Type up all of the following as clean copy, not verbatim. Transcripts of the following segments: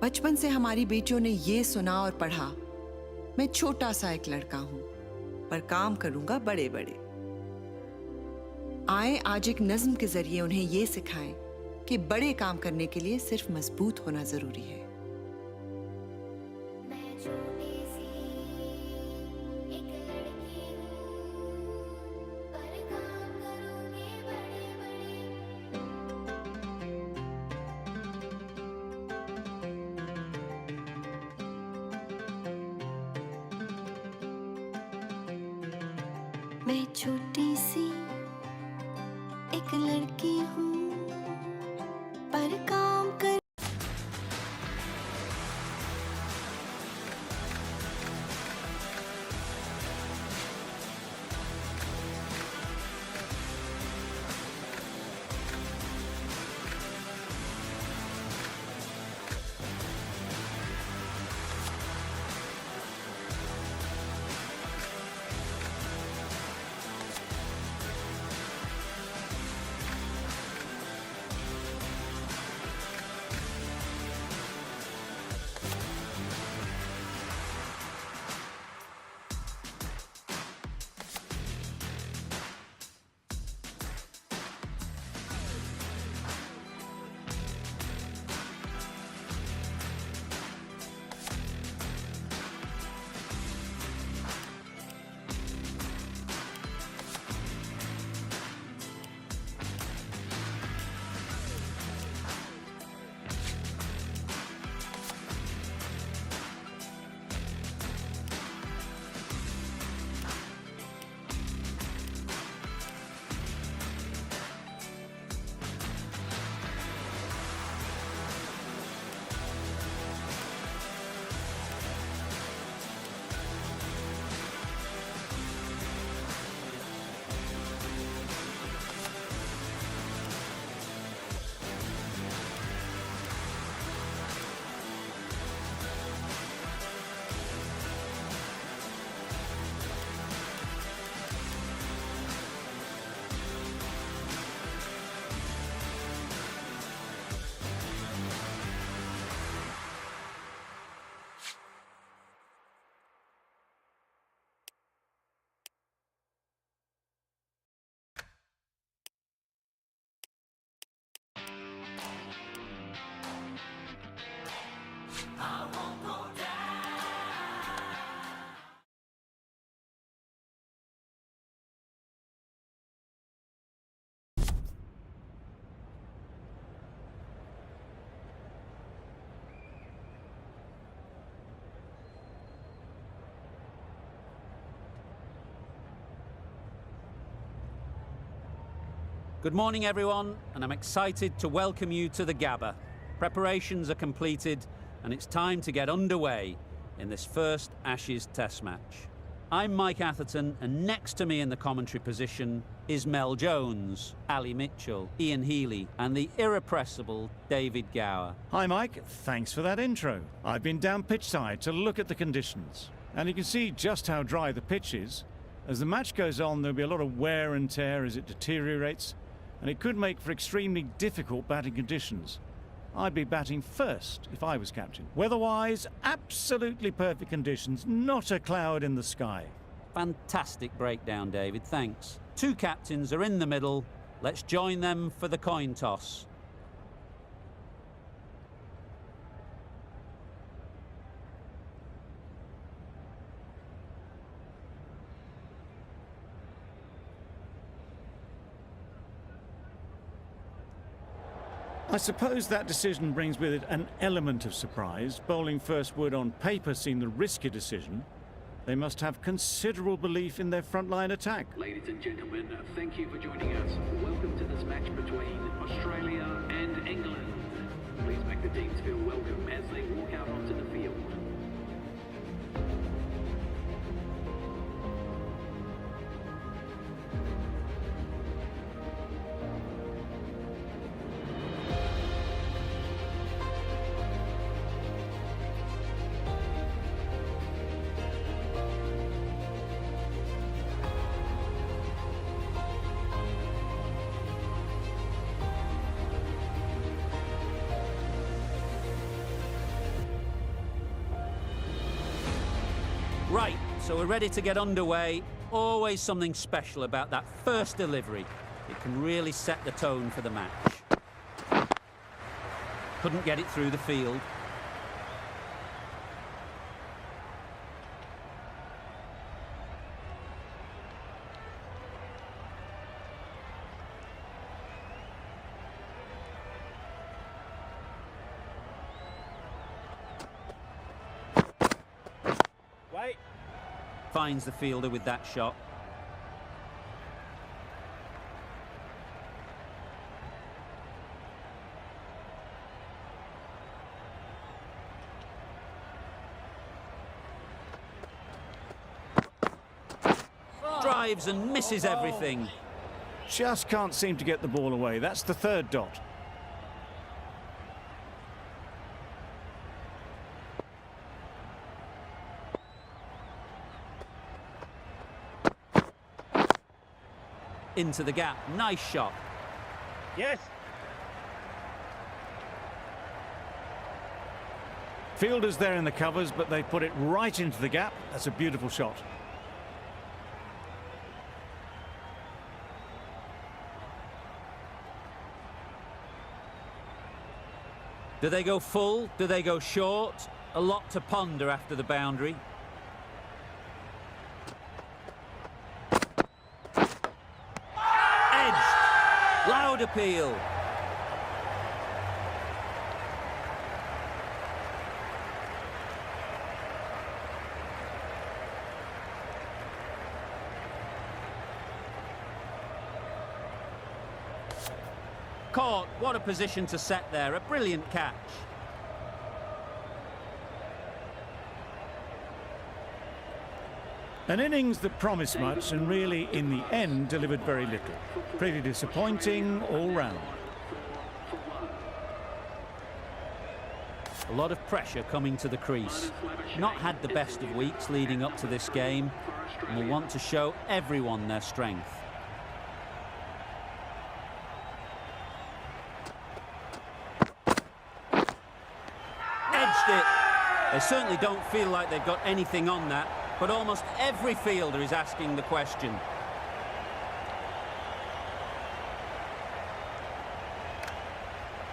बचपन से हमारी बेटियों ने ये सुना और पढ़ा, मैं छोटा सा एक लड़का हूं, पर काम करूंगा बड़े बड़े। आए आज एक नज्म के जरिए उन्हें ये सिखाएं कि बड़े काम करने के लिए सिर्फ मजबूत होना जरूरी है। मैं छोटी सी एक लड़की हूँ, पर काम कर Good morning, everyone, and I'm excited to welcome you to the Gabba. Preparations are completed, and it's time to get underway in this first Ashes Test match. I'm Mike Atherton, and next to me in the commentary position is Mel Jones, Ali Mitchell, Ian Healy, and the irrepressible David Gower. Hi Mike, thanks for that intro. I've been down pitch side to look at the conditions, and you can see just how dry the pitch is. As the match goes on, there'll be a lot of wear and tear as it deteriorates, and it could make for extremely difficult batting conditions. I'd be batting first if I was captain. Weather-wise, absolutely perfect conditions, not a cloud in the sky. Fantastic breakdown, David, thanks. Two captains are in the middle. Let's join them for the coin toss. I suppose that decision brings with it an element of surprise. Bowling first would on paper seem the risky decision. They must have considerable belief in their frontline attack. Ladies and gentlemen, thank you for joining us. Welcome to this match between Australia and England. Please make the teams feel welcome as they walk out onto the field. Right, so we're ready to get underway. Always something special about that first delivery. It can really set the tone for the match. Couldn't get it through the field. Finds the fielder with that shot. Drives and misses everything. Just can't seem to get the ball away. That's the third dot. Into the gap. Nice shot. Yes. Fielders there in the covers, but they put it right into the gap. That's a beautiful shot. Do they go full? Do they go short? A lot to ponder after the boundary. Loud appeal. Caught. What a position to set there. A brilliant catch. An innings that promised much and really, in the end, delivered very little. Pretty disappointing all round. A lot of pressure coming to the crease. Not had the best of weeks leading up to this game, and will want to show everyone their strength. Edged it. They certainly don't feel like they've got anything on that. But almost every fielder is asking the question.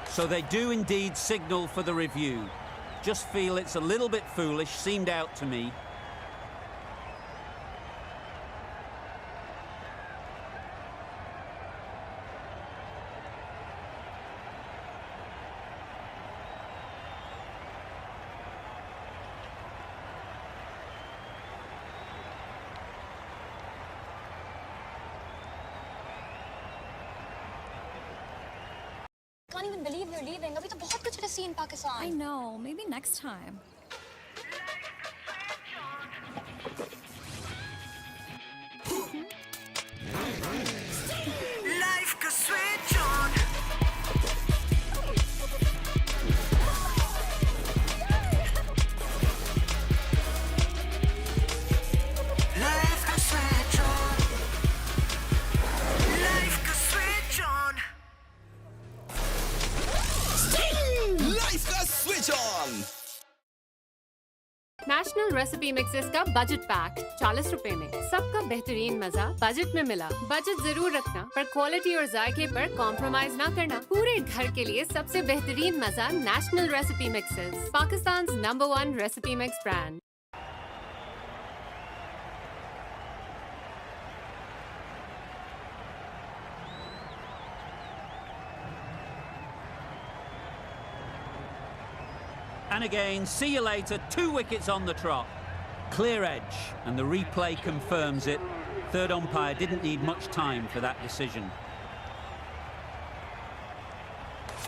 So they do indeed signal for the review. Just feel it's a little bit foolish, seemed out to me. I can't even believe you're leaving. अभी तो बहुत कुछ है to see in Pakistan. I know. Maybe next time. Life का switch on. Life का switch on. Life का switch on. Life का switch on. National recipe mixes का बजट पैक 40 रुपए में सबका बेहतरीन मजा बजट में मिला। बजट जरूर रखना पर क्वालिटी और जायके पर कॉम्प्रोमाइज ना करना। पूरे घर के लिए सबसे बेहतरीन मजा national recipe mixes, Pakistan number 1 recipe mix brand. And again, see you later, 2 wickets on the trot. Clear edge, and the replay confirms it. Third umpire didn't need much time for that decision.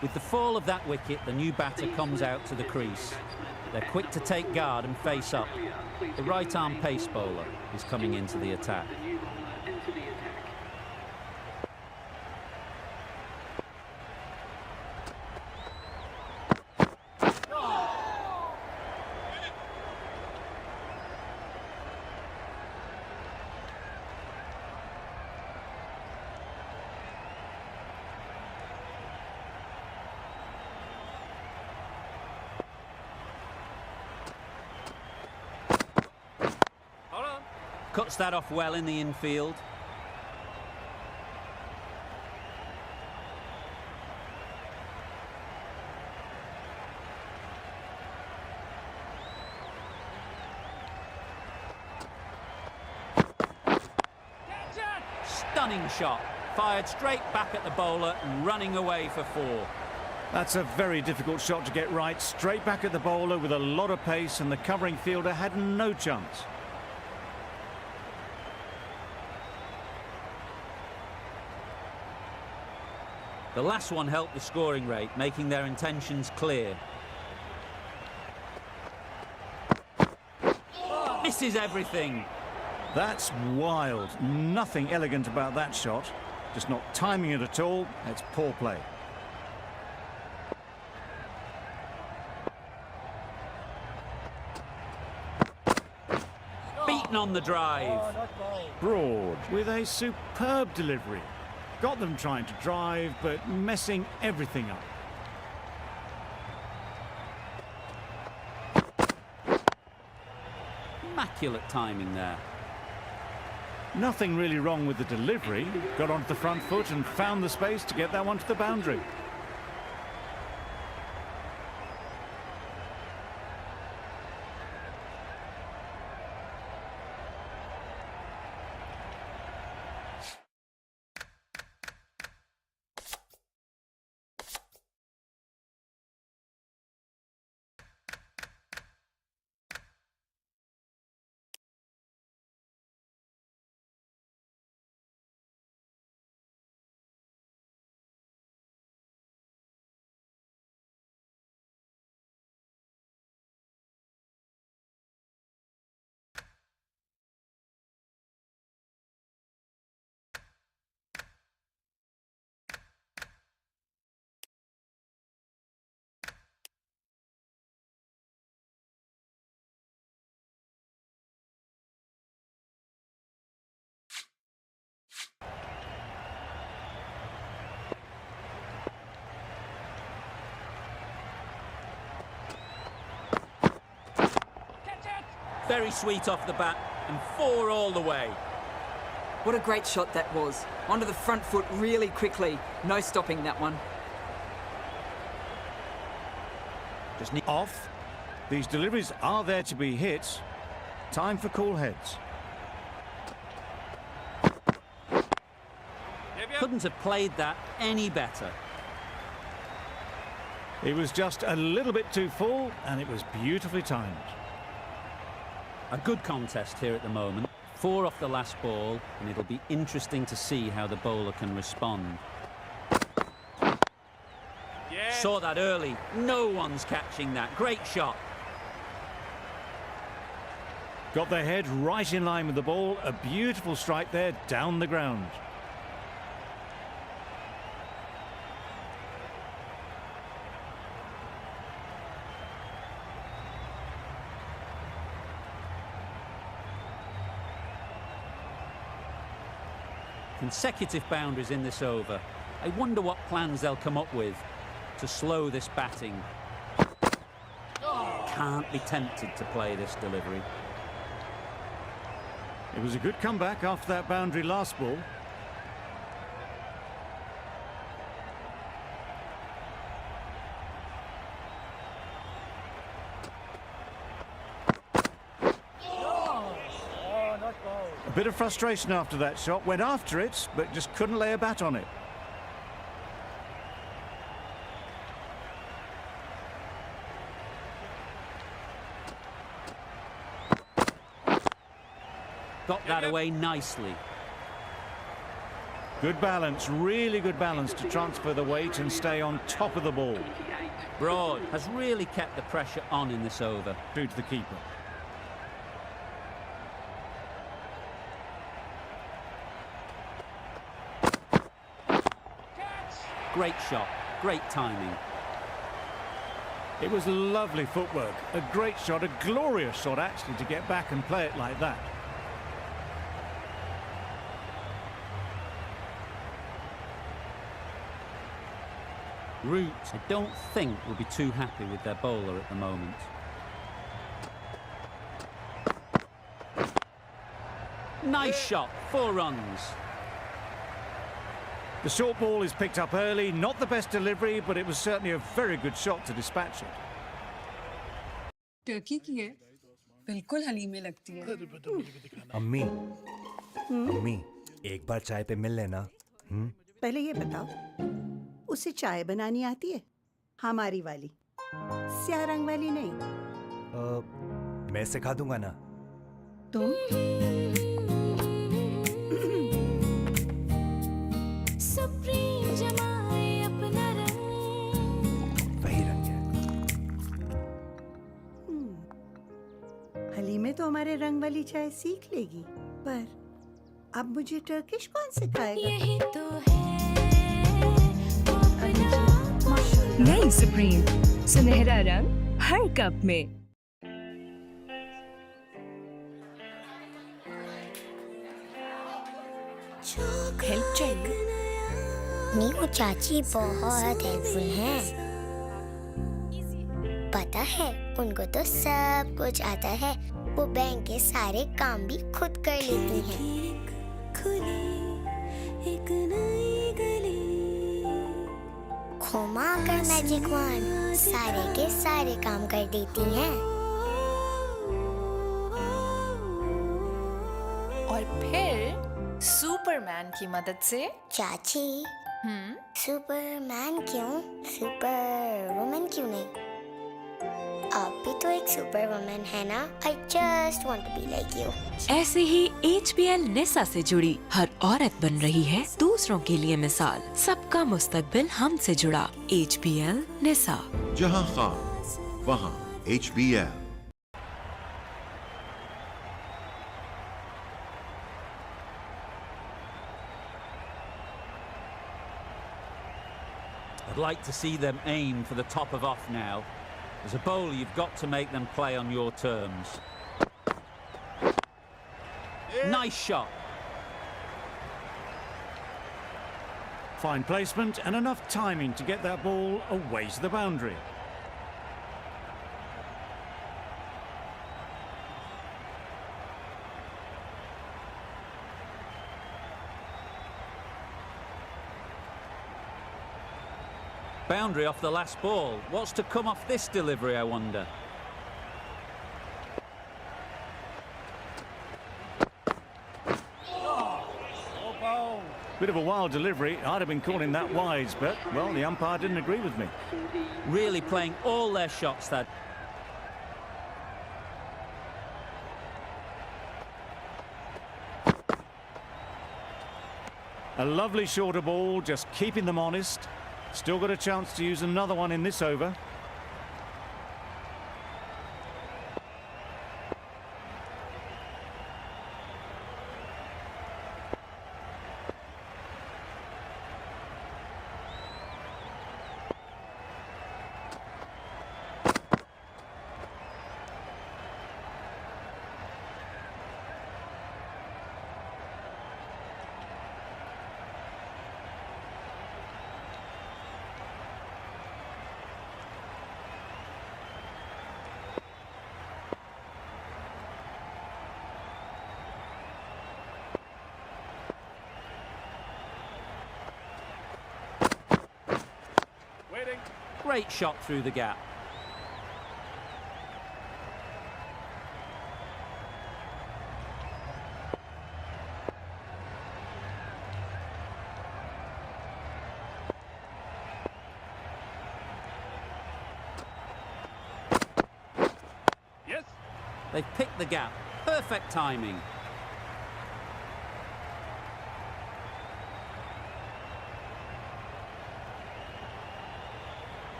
With the fall of that wicket, the new batter comes out to the crease. They're quick to take guard and face up. The right-arm pace bowler is coming into the attack. Cuts that off well in the infield. Stunning shot. Fired straight back at the bowler and running away for 4. That's a very difficult shot to get right. Straight back at the bowler with a lot of pace, and the covering fielder had no chance. The last one helped the scoring rate, making their intentions clear. Misses everything. That's wild. Nothing elegant about that shot. Just not timing it at all. It's poor play. Beaten on the drive. Broad with a superb delivery. Got them trying to drive, but messing everything up. Immaculate timing there. Nothing really wrong with the delivery. Got onto the front foot and found the space to get that one to the boundary. Very sweet off the bat, and 4 all the way. What a great shot that was. Onto the front foot really quickly. No stopping that one. Just off. These deliveries are there to be hit. Time for cool heads. Couldn't have played that any better. It was just a little bit too full, and it was beautifully timed. A good contest here at the moment. 4 off the last ball, and it'll be interesting to see how the bowler can respond. Yeah. Saw that early. No one's catching that. Great shot. Got their head right in line with the ball. A beautiful strike there down the ground. Consecutive boundaries in this over. I wonder what plans they'll come up with to slow this batting. Can't be tempted to play this delivery. It was a good comeback after that boundary last ball. A bit of frustration after that shot. Went after it, but just couldn't lay a bat on it. Got that away nicely. Good balance, really good balance to transfer the weight and stay on top of the ball. Broad has really kept the pressure on in this over. Through to the keeper. Great shot, great timing. It was lovely footwork, a great shot, a glorious shot actually to get back and play it like that. Root, I don't think, will be too happy with their bowler at the moment. Nice shot, 4 runs. The short ball is picked up early, not the best delivery, but it was certainly a very good shot to dispatch it. Turkey की है बिल्कुल हलीमे लगती है अम्मी अम्मी एक बार चाय पे मिल लेना पहले ये बताओ उसे चाय बनानी आती है? हमारी वाली, स्याह रंग वाली नहीं। मैं सिखा दूंगा ना। तुम सुप्रीम जमाए अपना रंग। वही रंग है। हलीमे तो हमारे रंग वाली चाय सीख लेगी, पर अब मुझे टर्किश कौन सिखाएगा? यही तो है अपना। नई सुप्रीम सुनहरा रंग हर कप में। हेल्प चाहिए? नहीं, वो चाची बहुत हेल्पफुल हैं। पता है उनको तो सब कुछ आता है। वो बैंक के सारे काम भी खुद कर लेती हैं। एक नई गली घुमा कर मैजिक वन सारे के सारे काम कर देती हैं। और फिर सुपरमैन की मदद से। चाची सुपरमैन क्यों, सुपर वुमन क्यों नहीं? आप भी तो एक सुपर वुमन है ना? I just want to be like you. ऐसे ही HBL नेसा से जुड़ी हर औरत बन रही है दूसरों के लिए मिसाल। सबका मुस्तकबिल हमसे जुड़ा। HBL नेसा, जहां खान वहां HBL। I'd like to see them aim for the top of off now. As a bowler, you've got to make them play on your terms. Nice shot. Fine placement and enough timing to get that ball away to the boundary. Boundary off the last ball. What's to come off this delivery, I wonder? Bit of a wild delivery. I'd have been calling that wise, but, well, the umpire didn't agree with me. Really playing all their shots there. A lovely shorter ball, just keeping them honest. Still got a chance to use another one in this over. Great shot through the gap. Yes. They've picked the gap. Perfect timing.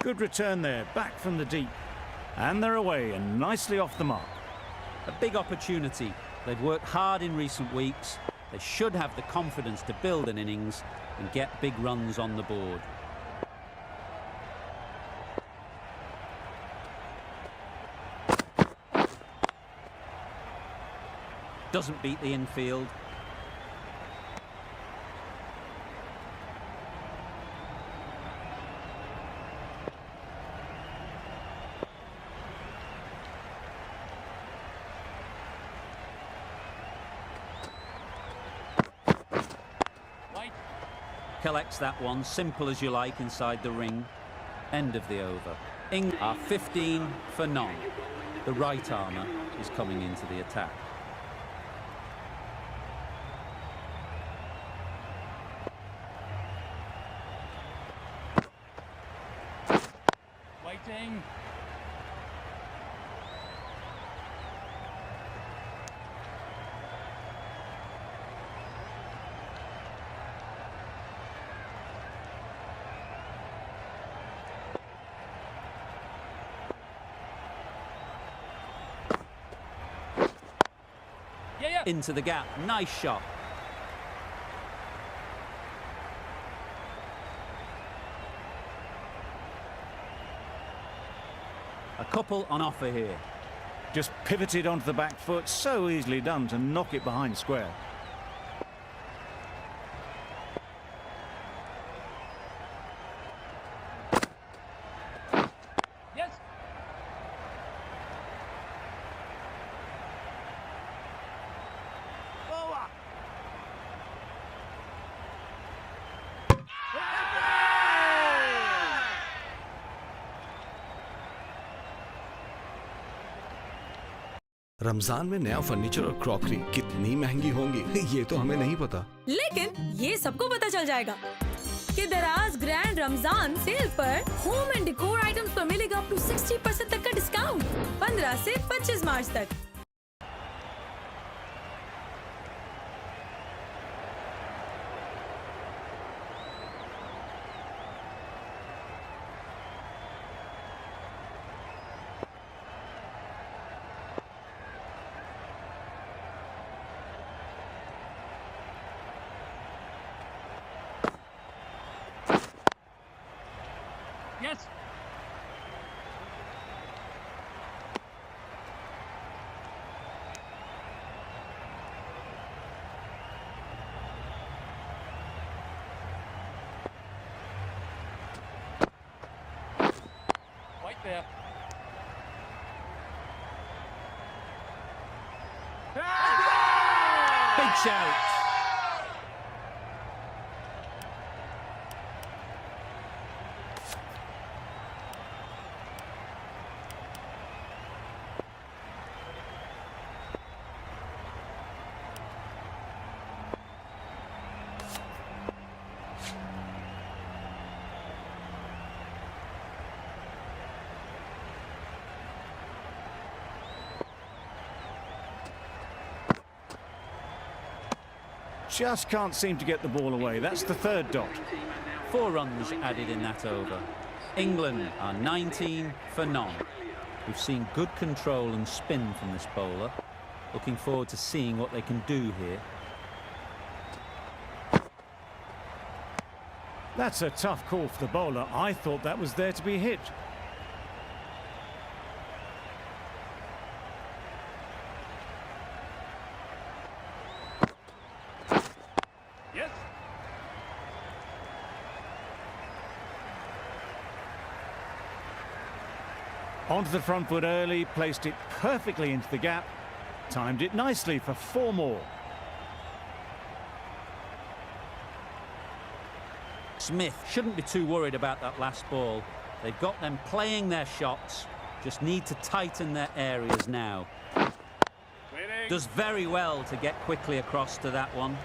Good return there, back from the deep. And they're away and nicely off the mark. A big opportunity. They've worked hard in recent weeks. They should have the confidence to build an innings and get big runs on the board. Doesn't beat the infield. collects that one, simple as you like, inside the ring. End of the over. England are 15 for none. The right armour is coming into the attack. Waiting. Into the gap. Nice shot. A couple on offer here. Just pivoted onto the back foot. So easily done to knock it behind square. Ramzan में नया furniture और crockery कितनी महंगी होंगी ये तो हमें नहीं पता। लेकिन ये सबको पता चल जाएगा कि दराज ग्रैंड रमजान सेल पर होम एंड डेकोर आइटम्स पर मिलेगा अप टू 60% तक का डिस्काउंट 15 से 25 मार्च तक। Yes. Right there. Big shout. Just can't seem to get the ball away. That's the third dot. 4 runs added in that over. England are 19 for none. We've seen good control and spin from this bowler. Looking forward to seeing what they can do here. That's a tough call for the bowler. I thought that was there to be hit. Yes. Onto the front foot early, placed it perfectly into the gap, timed it nicely for 4 more. Smith shouldn't be too worried about that last ball. They've got them playing their shots, just need to tighten their areas now. Does very well to get quickly across to that one.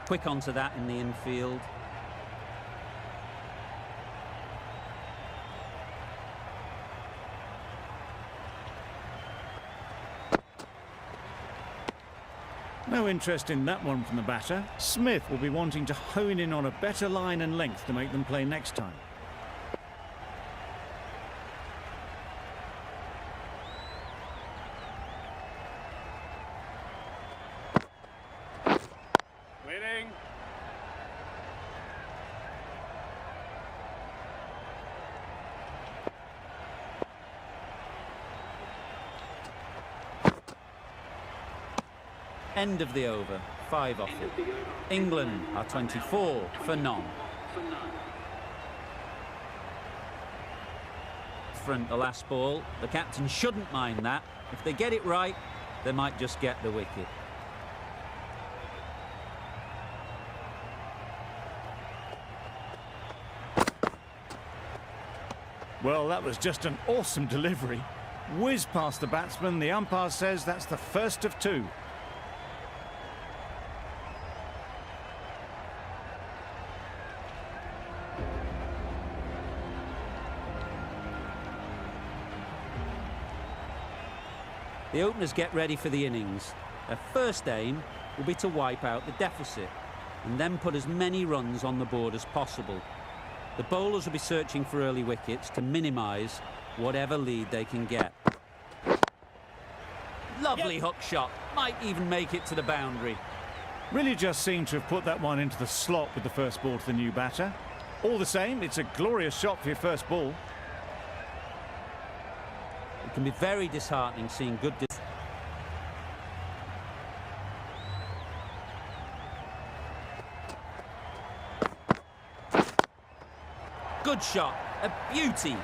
Quick onto that in the infield. No interest in that one from the batter. Smith will be wanting to hone in on a better line and length to make them play next time. Waiting. End of the over, 5 off it. England are 24 for none. different the last ball. The captain shouldn't mind that. If they get it right, they might just get the wicket. Well, that was just an awesome delivery. Whiz past the batsman. The umpire says that's the first of two. The openers get ready for the innings. Their first aim will be to wipe out the deficit and then put as many runs on the board as possible. The bowlers will be searching for early wickets to minimise whatever lead they can get. Lovely hook shot, might even make it to the boundary. Really just seemed to have put that one into the slot with the first ball to the new batter. All the same, it's a glorious shot for your first ball. It can be very disheartening seeing good... Good shot, a beauty.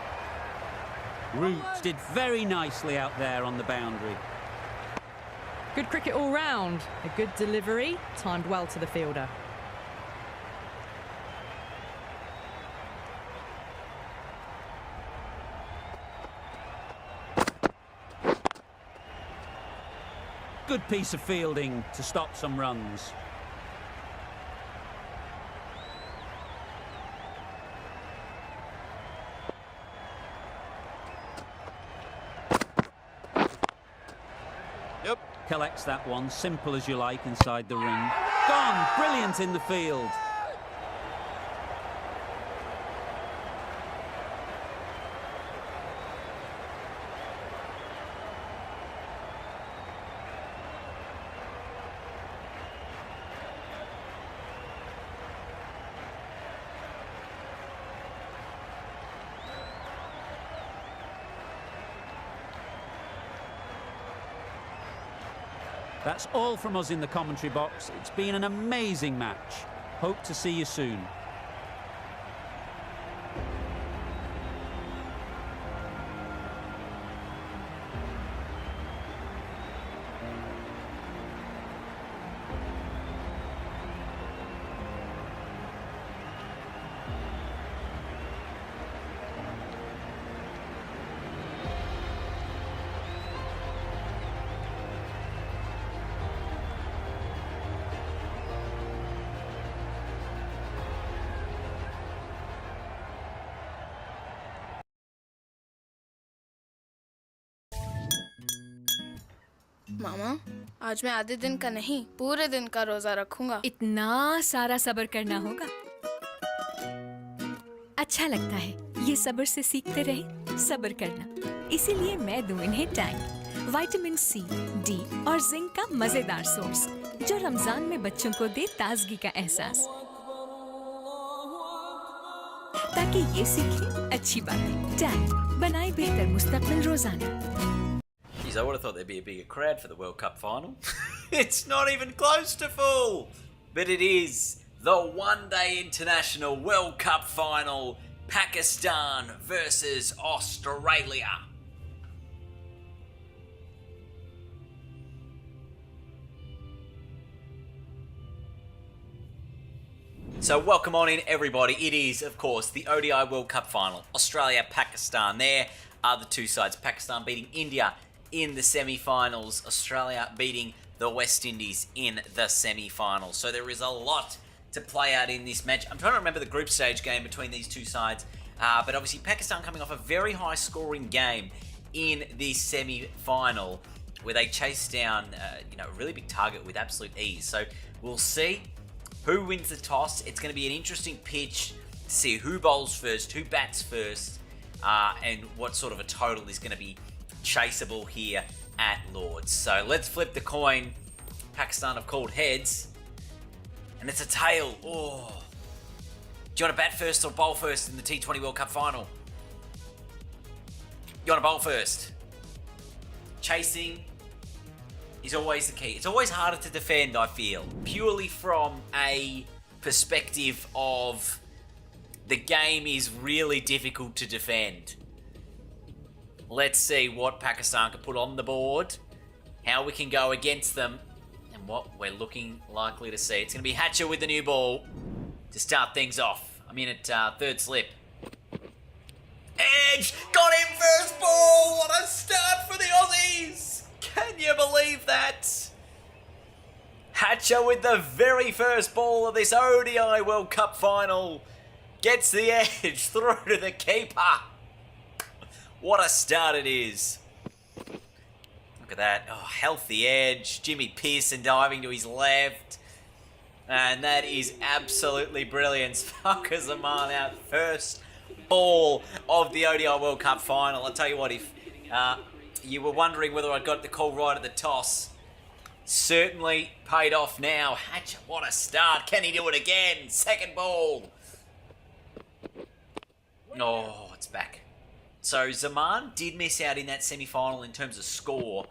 Roots did very nicely out there on the boundary. Good cricket all round. A good delivery, timed well to the fielder. Good piece of fielding to stop some runs. Collects that one, simple as you like, inside the ring. Gone, brilliant in the field. That's all from us in the commentary box. It's been an amazing match. Hope to see you soon. मामा, आज मैं आधे दिन का नहीं पूरे दिन का रोजा रखूंगा। इतना सारा सब्र करना होगा। अच्छा लगता है ये सब्र से सीखते रहे सब्र करना। इसीलिए मैं दूं इन्हें टैंक, विटामिन सी, डी और जिंक का मजेदार सोर्स जो रमजान में बच्चों को दे ताजगी का एहसास, ताकि ये सीखें अच्छी बातें। टैंक बनाए बेहतर मुस्तकबिल रोजाना। I would have thought there'd be a bigger crowd for the World Cup final. It's not even close to full. But it is the one-day international World Cup final. Pakistan versus Australia. So welcome on in, everybody. It is, of course, the ODI World Cup final. Australia, Pakistan. There are the two sides. Pakistan beating India in the semi-finals, Australia beating the West Indies in the semi-finals. So there is a lot to play out in this match. I'm trying to remember the group stage game between these two sides, but obviously Pakistan coming off a very high-scoring game in the semi-final where they chased down a really big target with absolute ease. So we'll see who wins the toss. It's going to be an interesting pitch to see who bowls first, who bats first, and what sort of a total is going to be chaseable here at Lord's. So let's flip the coin. Pakistan have called heads, and it's a tail. Oh, do you want to bat first or bowl first in the T20 World Cup final? You want to bowl first? Chasing is always the key. It's always harder to defend, I feel, purely from a perspective of the game is really difficult to defend. Let's see what Pakistan can put on the board, how we can go against them, and what we're looking likely to see. It's going to be Hatcher with the new ball to start things off. I'm in at third slip. Edge! Got him first ball! What a start for the Aussies! Can you believe that? Hatcher with the very first ball of this ODI World Cup final gets the edge through to the keeper. What a start it is. Look at that. Oh, healthy edge. Jimmy Pearson diving to his left. And that is absolutely brilliant. Fakhar Zaman out first ball of the ODI World Cup final. I'll tell you what, if you were wondering whether I got the call right at the toss, certainly paid off now. Hatcher, what a start. Can he do it again? Second ball. Oh, it's back. So Zaman did miss out in that semi-final in terms of score.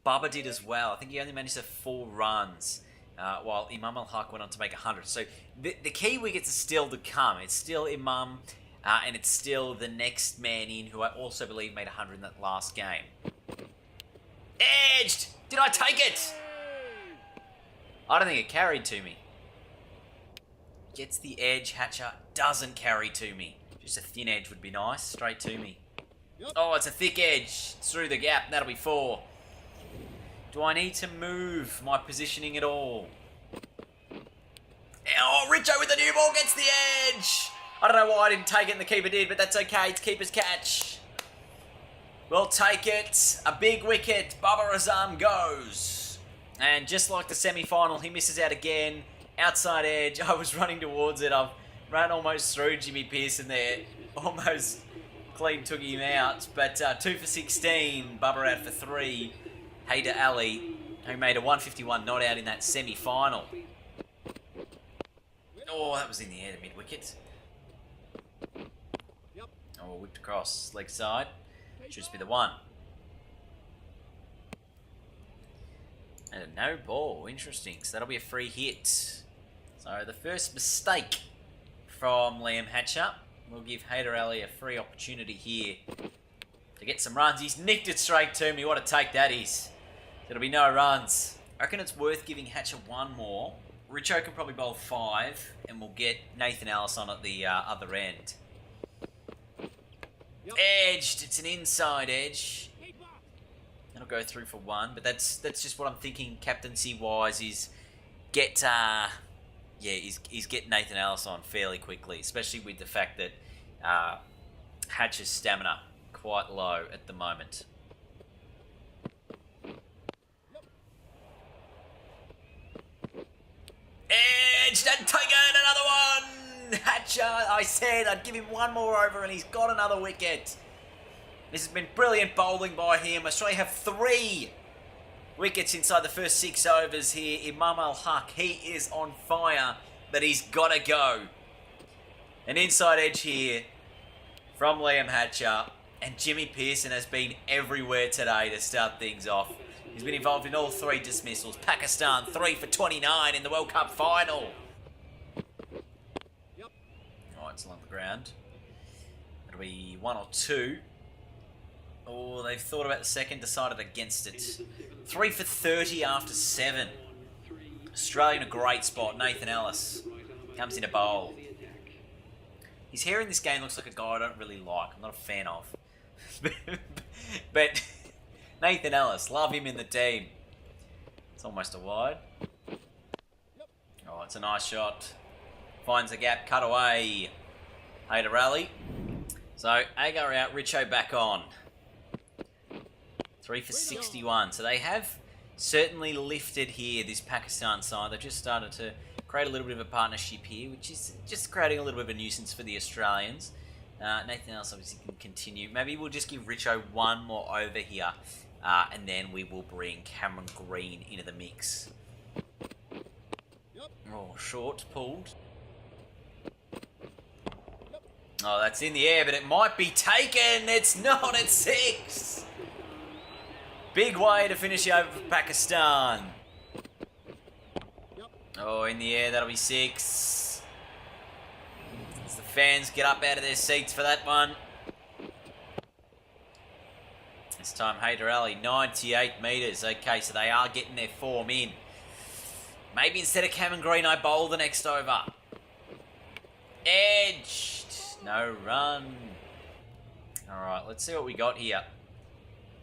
Bubba did as well. I think he only managed to have 4 runs, while Imam Al-Haq went on to make 100. So the key wickets are still to come. It's still Imam, and it's still the next man in, who I also believe made 100 in that last game. Edged! Did I take it? I don't think it carried to me. Gets the edge. Hatcher doesn't carry to me. Just a thin edge would be nice. Straight to me. Oh, it's a thick edge. It's through the gap. That'll be 4. Do I need to move my positioning at all? Oh, Richo with the new ball gets the edge. I don't know why I didn't take it and the keeper did, but that's okay. It's keeper's catch. We'll take it. A big wicket. Babar Azam goes. And just like the semi-final, he misses out again. Outside edge. I was running towards it. I've ran almost through Jimmy Pearson there. Almost clean took him out. But 2 for 16. Babar out for 3. Haider Ali, who made a 151 not out in that semi-final. Oh, that was in the air to mid-wicket. Oh, whipped across. Leg side. Should just be the 1. And a no ball. Interesting. So that'll be a free hit. So the first mistake from Liam Hatcher will give Haider Ali a free opportunity here to get some runs. He's nicked it straight to me. What a take that is. There'll be no runs. I reckon it's worth giving Hatcher 1 more. Richo can probably bowl 5, and we'll get Nathan Ellis on at the other end. Edged. It's an inside edge. That'll go through for 1, but that's just what I'm thinking captaincy-wise is get is get Nathan Ellis on fairly quickly, especially with the fact that Hatcher's stamina quite low at the moment. Edge, and take it, another one! Hatcher, I said I'd give him 1 more over and he's got another wicket. This has been brilliant bowling by him. Australia have 3 wickets inside the first 6 overs here. Imam Al-Haq, he is on fire, but he's got to go. An inside edge here from Liam Hatcher, and Jimmy Pearson has been everywhere today to start things off. He's been involved in all 3 dismissals. Pakistan 3 for 29 in the World Cup final. Oh, it's along the ground. It'll be 1 or 2. Oh, they've thought about the second, decided against it. 3 for 30 after 7. Australia in a great spot. Nathan Ellis comes in a bowl. His hair in this game looks like a guy I don't really like. I'm not a fan of. But Nathan Ellis, love him in the team. It's almost a wide. Oh, it's a nice shot. Finds a gap, cut away. Haider Ali. So, Agar out, Richo back on. 3 for 61. So they have certainly lifted here, this Pakistan side. They've just started to create a little bit of a partnership here, which is just creating a little bit of a nuisance for the Australians. Nathan Ellis obviously can continue. Maybe we'll just give Richo 1 more over here. And then we will bring Cameron Green into the mix. Oh, short, pulled. Oh, that's in the air, but it might be taken. It's not, it's 6. Big way to finish over for Pakistan. Oh, in the air, that'll be 6. As the fans get up out of their seats for that one. time, Hayder Ali, 98 metres. Okay, so they are getting their form in. Maybe instead of Cameron Green, I bowl the next over. Edged. No run. All right, let's see what we got here.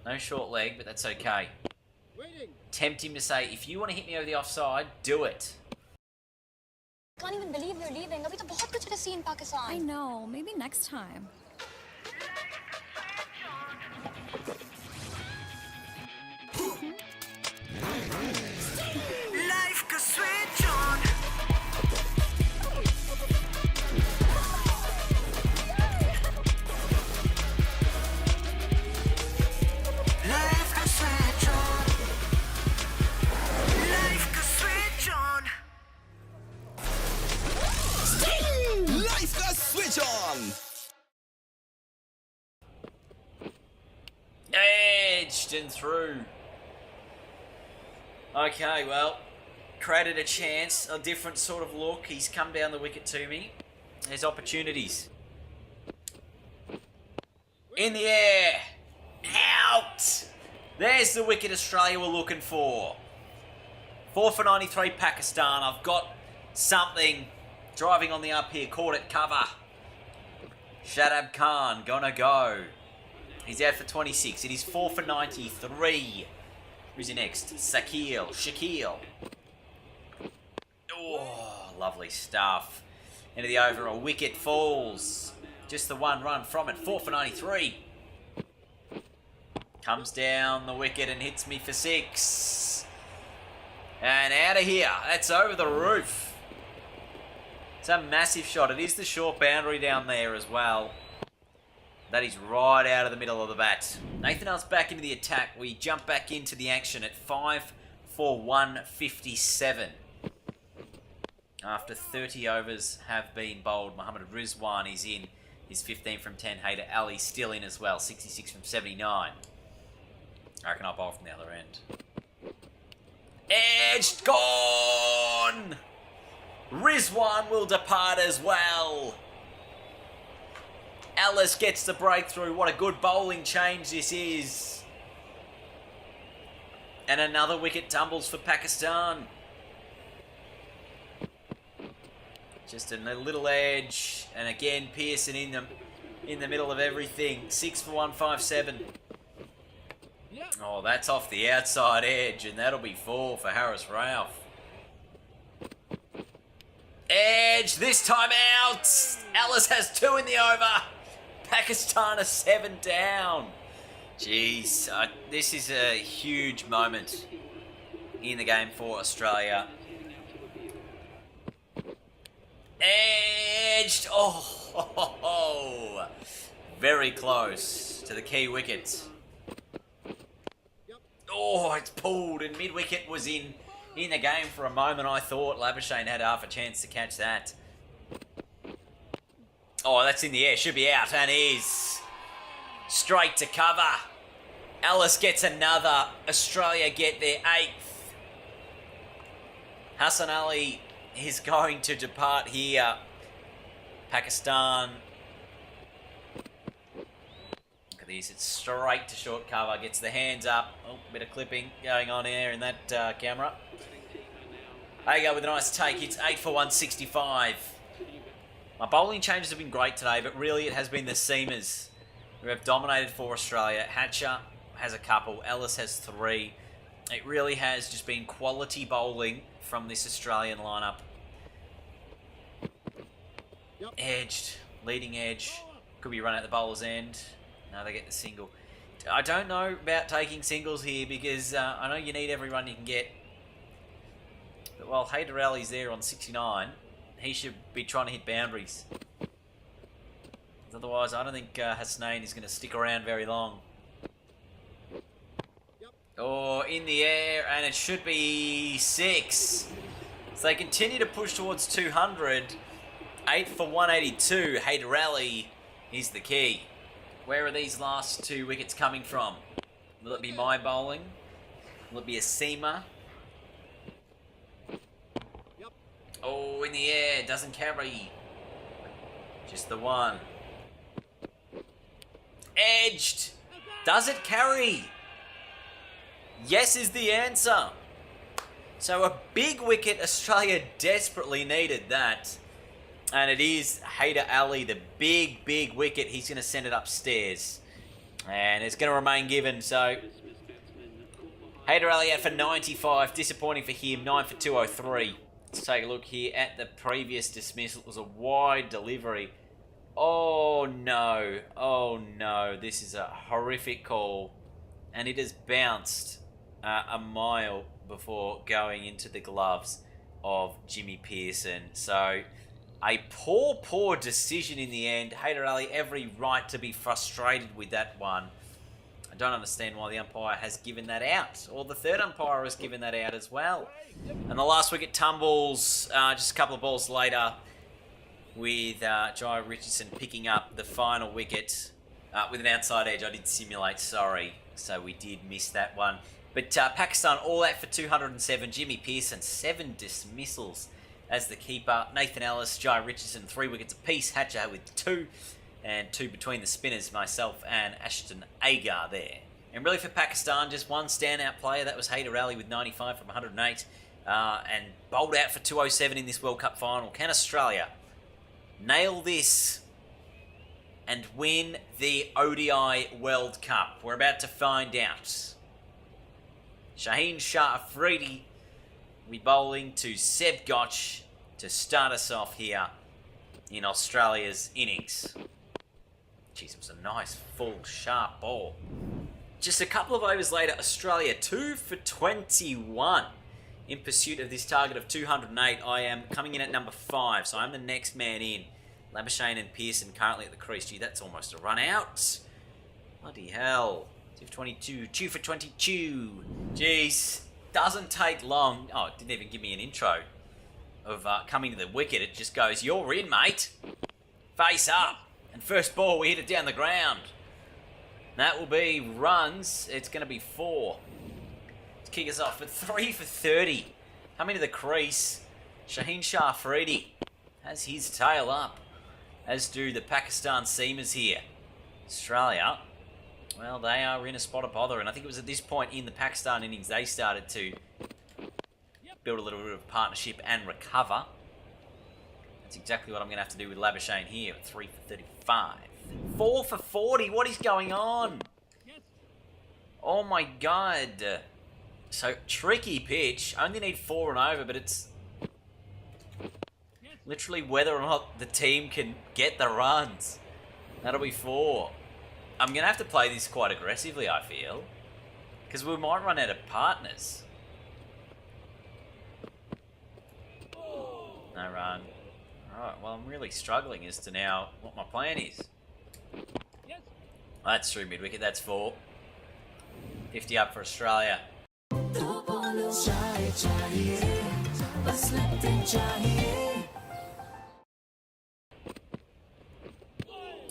No short leg, but that's okay. Tempt him to say, if you want to hit me over the offside, do it. Can't even believe you're leaving. अभी तो बहुत कुछ रसी in Pakistan. I know. Maybe next time. Life का switch on. Life का switch on. Life का switch on. Life का switch on. Edged and through. Okay, well, created a chance, a different sort of look. He's come down the wicket to me. There's opportunities. In the air. Out. There's the wicket Australia were looking for. 4 for 93 Pakistan. I've got something driving on the up here. Caught it cover. Shadab Khan gonna go. He's out for 26. It is 4 for 93. Who's he next? Shaquille. Oh, lovely stuff. Into the over, a wicket falls. Just the one run from it. 4 for 93. Comes down the wicket and hits me for 6. And out of here. That's over the roof. It's a massive shot. It is the short boundary down there as well. That is right out of the middle of the bat. Nathan Ellis back into the attack. We jump back into the action at 5 for 157. After 30 overs have been bowled, Mohammad Rizwan is in. He's 15 from 10. Hayder Ali still in as well. 66 from 79. I reckon I'll bowl from the other end. Edged, gone! Rizwan will depart as well. Ellis gets the breakthrough. What a good bowling change this is. And another wicket tumbles for Pakistan. Just a little edge. And again, Pearson in the middle of everything. 6 for 157. Oh, that's off the outside edge. And that'll be 4 for Harris Ralph. Edge, this time out. Ellis has 2 in the over. Pakistan are 7 down. Jeez, this is a huge moment in the game for Australia. Edged. Oh, very close to the key wicket. Oh, it's pulled and mid-wicket was in the game for a moment. I thought Labuschagne had half a chance to catch that. Oh, that's in the air. Should be out. And is. Straight to cover. Ellis gets another. Australia get their 8th. Hassan Ali is going to depart here. Pakistan. Look at this. It's straight to short cover. Gets the hands up. Oh, bit of clipping going on here in that camera. There you go with a nice take. It's 8 for 165. My bowling changes have been great today, but really it has been the seamers who have dominated for Australia. Hatcher has a couple, Ellis has 3. It really has just been quality bowling from this Australian lineup. Edged, leading edge. Could be run at the bowler's end. No, they get the single. I don't know about taking singles here because I know you need every run you can get. But while Hayder Ali's there on 69, he should be trying to hit boundaries. Otherwise, I don't think Hasnain is going to stick around very long. Oh, in the air, and it should be 6. So they continue to push towards 200. 8 for 182. Hayder Ali is the key. Where are these last 2 wickets coming from? Will it be my bowling? Will it be a seamer? Oh, in the air, doesn't carry. Just the one. Edged. Does it carry? Yes is the answer. So a big wicket. Australia desperately needed that. And it is Haider Ali, the big wicket. He's going to send it upstairs. And it's going to remain given. So Haider Ali out for 95. Disappointing for him. 9 for 203. Let's take a look here at the previous dismissal. It was a wide delivery. Oh no. Oh no. This is a horrific call. And it has bounced a mile before going into the gloves of Jimmy Peirson. So a poor decision in the end. Haider Ali, every right to be frustrated with that one. I don't understand why the umpire has given that out. Or the third umpire has given that out as well. And the last wicket tumbles just a couple of balls later with Jai Richardson picking up the final wicket with an outside edge. I did simulate, sorry. So we did miss that one. But Pakistan all out for 207. Jimmy Peirson, 7 dismissals as the keeper. Nathan Ellis, Jai Richardson, 3 wickets apiece. Hatcher with 2. And 2 between the spinners, myself and Ashton Agar there. And really for Pakistan, just one standout player. That was Haider Ali with 95 from 108. And bowled out for 207 in this World Cup final. Can Australia nail this and win the ODI World Cup? We're about to find out. Shaheen Shah Afridi will be bowling to Seb Gotch to start us off here in Australia's innings. Jeez, it was a nice, full, sharp ball. Just a couple of overs later, Australia 2 for 21 in pursuit of this target of 208. I am coming in at number 5, so I'm the next man in. Labuschagne and Peirson currently at the crease. Gee, that's almost a run out. Bloody hell. 2 for 22, 2 for 22. Jeez, doesn't take long. Oh, it didn't even give me an intro of coming to the wicket. It just goes, you're in, mate. Face up. And first ball, we hit it down the ground. That will be runs. It's going to be 4. Let's kick us off at 3 for 30. Coming to the crease, Shaheen Shah Afridi has his tail up, as do the Pakistan seamers here. Australia, well, they are in a spot of bother, and I think it was at this point in the Pakistan innings they started to build a little bit of partnership and recover. That's exactly what I'm going to have to do with Labuschagne here at 3 for 35. 4 for 40. What is going on? Oh my god. So, tricky pitch. Only need 4 and over, but it's literally whether or not the team can get the runs. That'll be 4. I'm going to have to play this quite aggressively, I feel. Because we might run out of partners. No run. Alright, well, I'm really struggling as to now what my plan is. Well, that's through mid-wicket, that's 4. 50 up for Australia.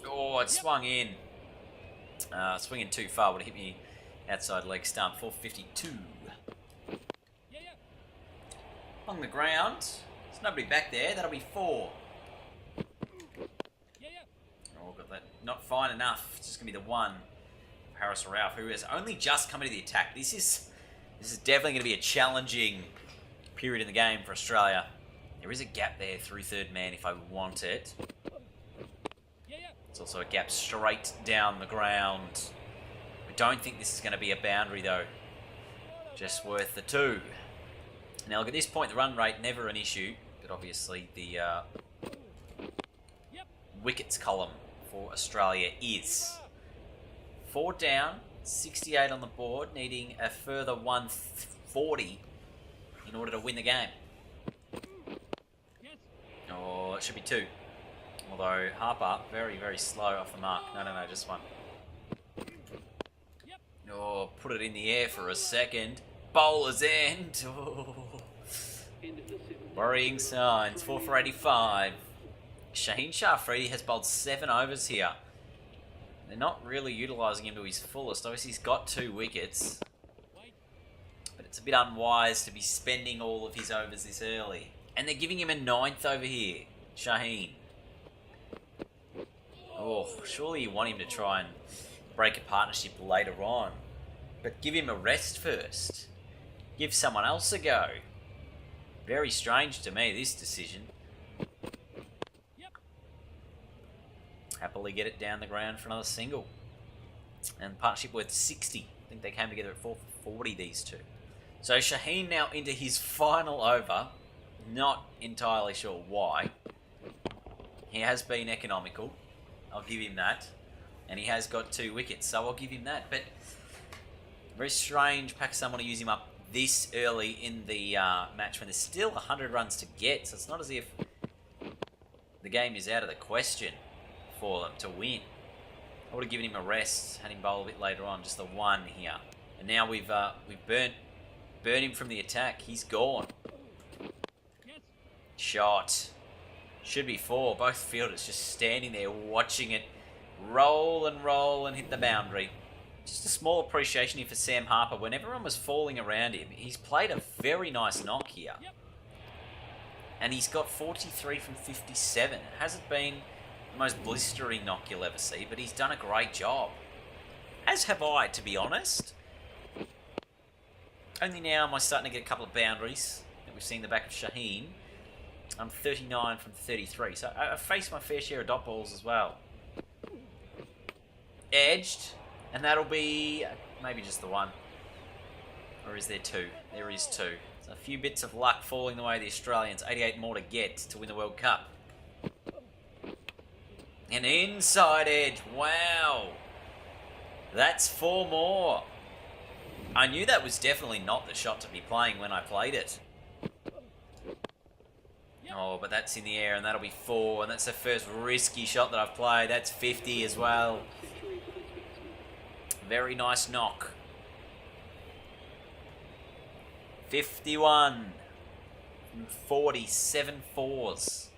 Oh, it swung in. Swinging too far would have hit me outside leg stump. 452. On the ground. There's nobody back there. That'll be 4. Oh, got that. Not fine enough. It's just going to be the 1. Haris Rauf, who has only just come into the attack. This is definitely going to be a challenging period in the game for Australia. There is a gap there through third man if I want it. It's also a gap straight down the ground. I don't think this is going to be a boundary though. Just worth the 2. Now look, at this point the run rate never an issue, but obviously the wickets column for Australia is 4 down, 68 on the board, needing a further 140 in order to win the game. Or it should be 2. Although Harper, very, very slow off the mark. No, just 1. Oh, put it in the air for a second. Bowler's end. Oh. Worrying signs. 4 for 85. Shaheen Shah Afridi has bowled 7 overs here. They're not really utilising him to his fullest. Obviously, he's got 2 wickets. But it's a bit unwise to be spending all of his overs this early. And they're giving him a 9th over here. Shaheen. Oh, surely you want him to try and break a partnership later on. But give him a rest first. Give someone else a go. Very strange to me, this decision. Happily get it down the ground for another single. And partnership worth 60. I think they came together at 4 for 40, these two. So Shaheen now into his final over. Not entirely sure why. He has been economical. I'll give him that. And he has got 2 wickets, so I'll give him that. But very strange Pakistan want to use him up this early in the match when there's still 100 runs to get. So it's not as if the game is out of the question for them to win. I would have given him a rest, had him bowl a bit later on, just the 1 here. And now we've burnt him from the attack. He's gone. Shot. Should be 4. Both fielders just standing there watching it roll and hit the boundary. Just a small appreciation here for Sam Harper. When everyone was falling around him, he's played a very nice knock here. And he's got 43 from 57. Hasn't been the most blistering knock you'll ever see, but he's done a great job. As have I, to be honest. Only now am I starting to get a couple of boundaries that we've seen the back of Shaheen. I'm 39 from 33, so I've faced my fair share of dot balls as well. Edged, and that'll be maybe just the 1. Or is there 2? There is 2. So a few bits of luck falling the way of the Australians. 88 more to get to win the World Cup. An inside edge. Wow. That's 4 more. I knew that was definitely not the shot to be playing when I played it. Oh, but that's in the air, and that'll be 4, and that's the first risky shot that I've played. That's 50 as well. Very nice knock. 51 from 47 fours.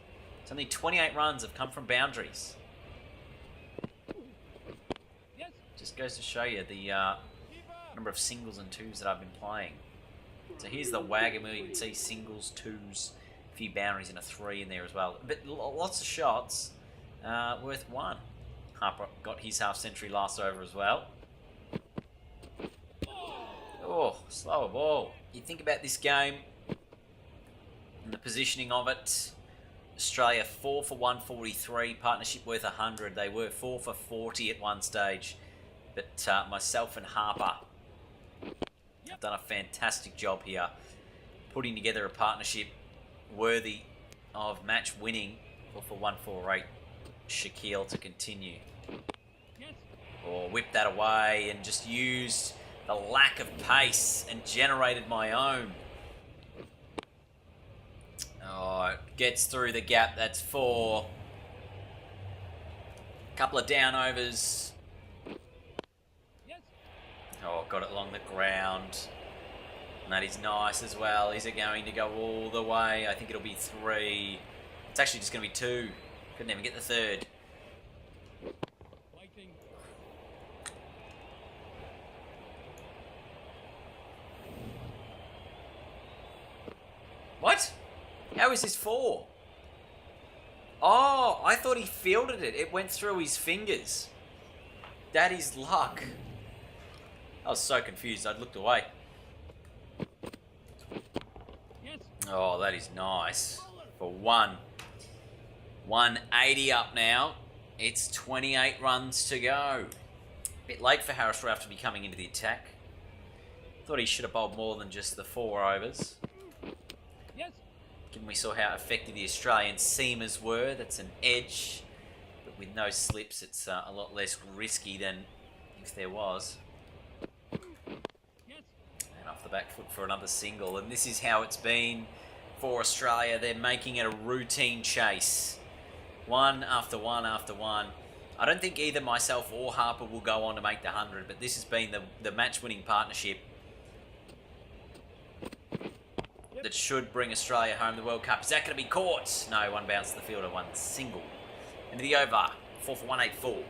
It's only 28 runs have come from boundaries. Just goes to show you the number of singles and 2s that I've been playing. So here's the wagon where you can see singles, 2s, a few boundaries and a 3 in there as well. But lots of shots worth 1. Harper got his half century last over as well. Oh, slower ball. You think about this game and the positioning of it. Australia 4 for 143, partnership worth 100. They were 4 for 40 at one stage. But myself and Harper have done a fantastic job here, putting together a partnership worthy of match winning. 4 for 148. Shaquille to continue. Or whipped that away and just used the lack of pace and generated my own. Oh, it gets through the gap. That's 4. Couple of down overs. Oh, got it along the ground. And that is nice as well. Is it going to go all the way? I think it'll be 3. It's actually just going to be 2. Couldn't even get the 3rd. What? How is this 4? Oh, I thought he fielded it. It went through his fingers. That is luck. I was so confused, I'd looked away. Oh, that is nice. For 1. 180 up now. It's 28 runs to go. Bit late for Harris Ralph to be coming into the attack. Thought he should have bowled more than just the 4 overs. Given we saw how effective the Australian seamers were, that's an edge. But with no slips, it's a lot less risky than if there was. And off the back foot for another single. And this is how it's been for Australia. They're making it a routine chase. 1 after 1 after 1. I don't think either myself or Harper will go on to make the 100, but this has been the match-winning partnership that should bring Australia home the World Cup. Is that going to be caught? No, 1 bounce to the fielder, 1 single. Into the over, 4 for 184.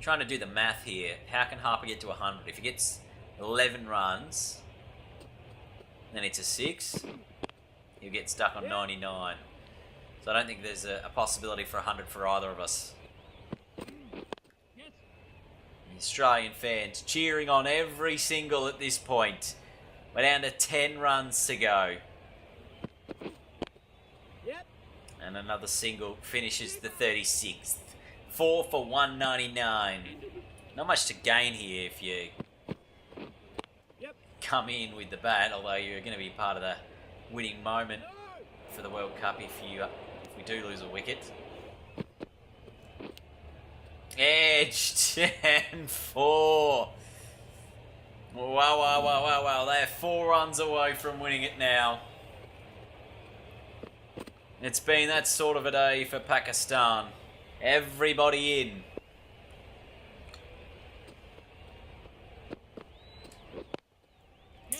Trying to do the math here. How can Harper get to 100? If he gets 11 runs, then it's a 6. He'll get stuck on 99. So I don't think there's a possibility for 100 for either of us. Australian fans cheering on every single at this point. We're down to 10 runs to go. Yep. And another single finishes the 36th. 4 for 199. Not much to gain here if you come in with the bat, although you're going to be part of the winning moment for the World Cup if we do lose a wicket. Edged and 4. Wow. They're 4 runs away from winning it now. It's been that sort of a day for Pakistan. Everybody in.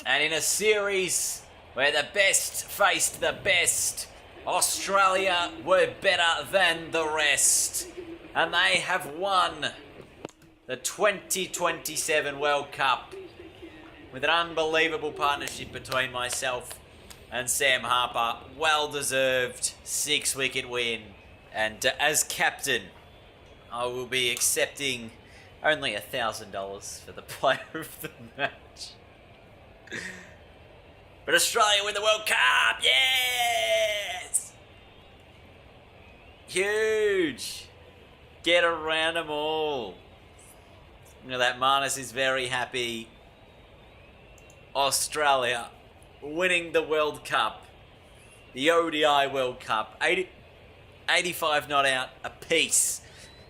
And in a series where the best faced the best, Australia were better than the rest. And they have won the 2027 World Cup with an unbelievable partnership between myself and Sam Harper. Well deserved 6-wicket win. And as captain, I will be accepting only $1,000 for the player of the match. But Australia win the World Cup! Yes! Huge! Get around them all. You know that Marnus is very happy. Australia winning the World Cup. The ODI World Cup. 85 not out apiece